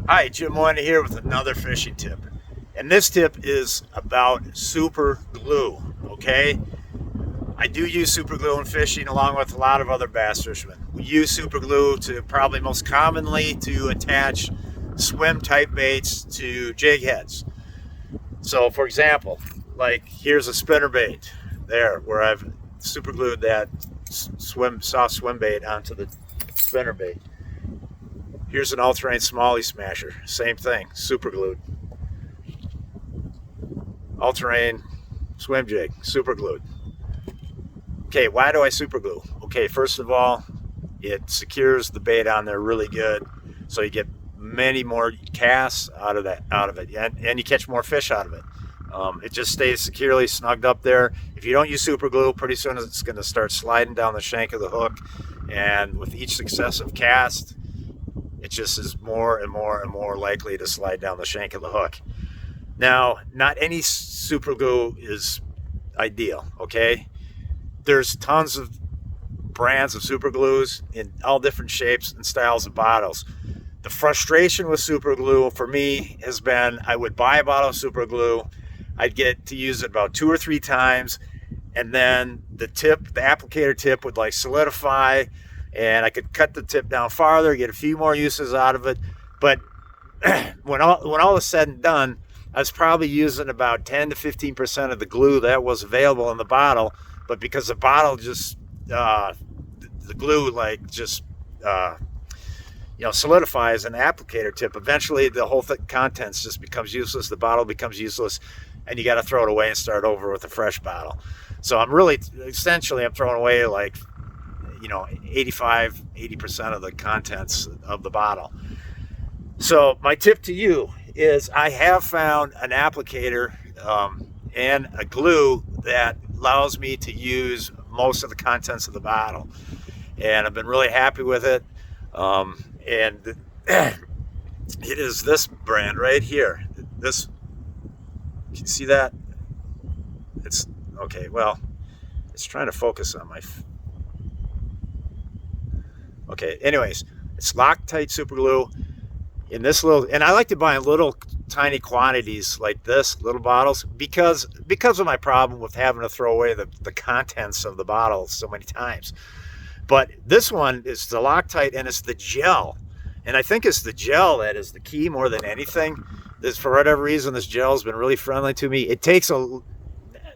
Hi, Jim Moyna here with another fishing tip. And this tip is about super glue, okay? I do use super glue in fishing along with a lot of other bass fishermen. We use super glue to probably most commonly to attach swim type baits to jig heads. So for example, like here's a spinner bait there where I've super glued that soft swim bait onto the spinner bait. Here's an all-terrain smallie smasher. Same thing, super glued. All-terrain swim jig, super glued. Okay, why do I super glue? Okay, first of all, it secures the bait on there really good, so you get many more casts out of it, and you catch more fish out of it. It just stays securely snugged up there. If you don't use super glue, pretty soon it's going to start sliding down the shank of the hook, and with each successive cast, it just is more and more and more likely to slide down the shank of the hook. Now, not any super glue is ideal, okay? There's tons of brands of super glues in all different shapes and styles of bottles. The frustration with super glue for me has been I would buy a bottle of super glue, I'd get to use it about 2 or 3 times, and then the applicator tip would like solidify, and I could cut the tip down farther, get a few more uses out of it. But when all is said and done, I was probably using about 10 to 15% of the glue that was available in the bottle. But because the bottle just, the glue like just, solidifies an applicator tip, eventually the whole contents just becomes useless. The bottle becomes useless, and you got to throw it away and start over with a fresh bottle. So I'm throwing away like 80% of the contents of the bottle. So my tip to you is I have found an applicator and a glue that allows me to use most of the contents of the bottle, and I've been really happy with it. And it is this brand right here. This, can you see that? It's okay. Well, it's trying to focus on my. Okay, anyways, it's Loctite super glue in this little, and I like to buy in little tiny quantities like this, little bottles, because of my problem with having to throw away the contents of the bottle so many times. But this one is the Loctite, and it's the gel, and I think it's the gel that is the key more than anything. For whatever reason, this gel has been really friendly to me. It takes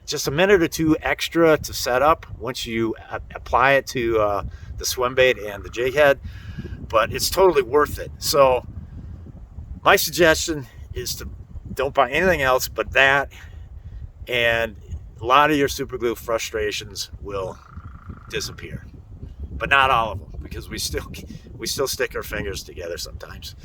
just a minute or two extra to set up once you apply it to the swim bait and the jig head, but it's totally worth it. So my suggestion is to don't buy anything else but that, and a lot of your super glue frustrations will disappear, but not all of them, because we still stick our fingers together sometimes.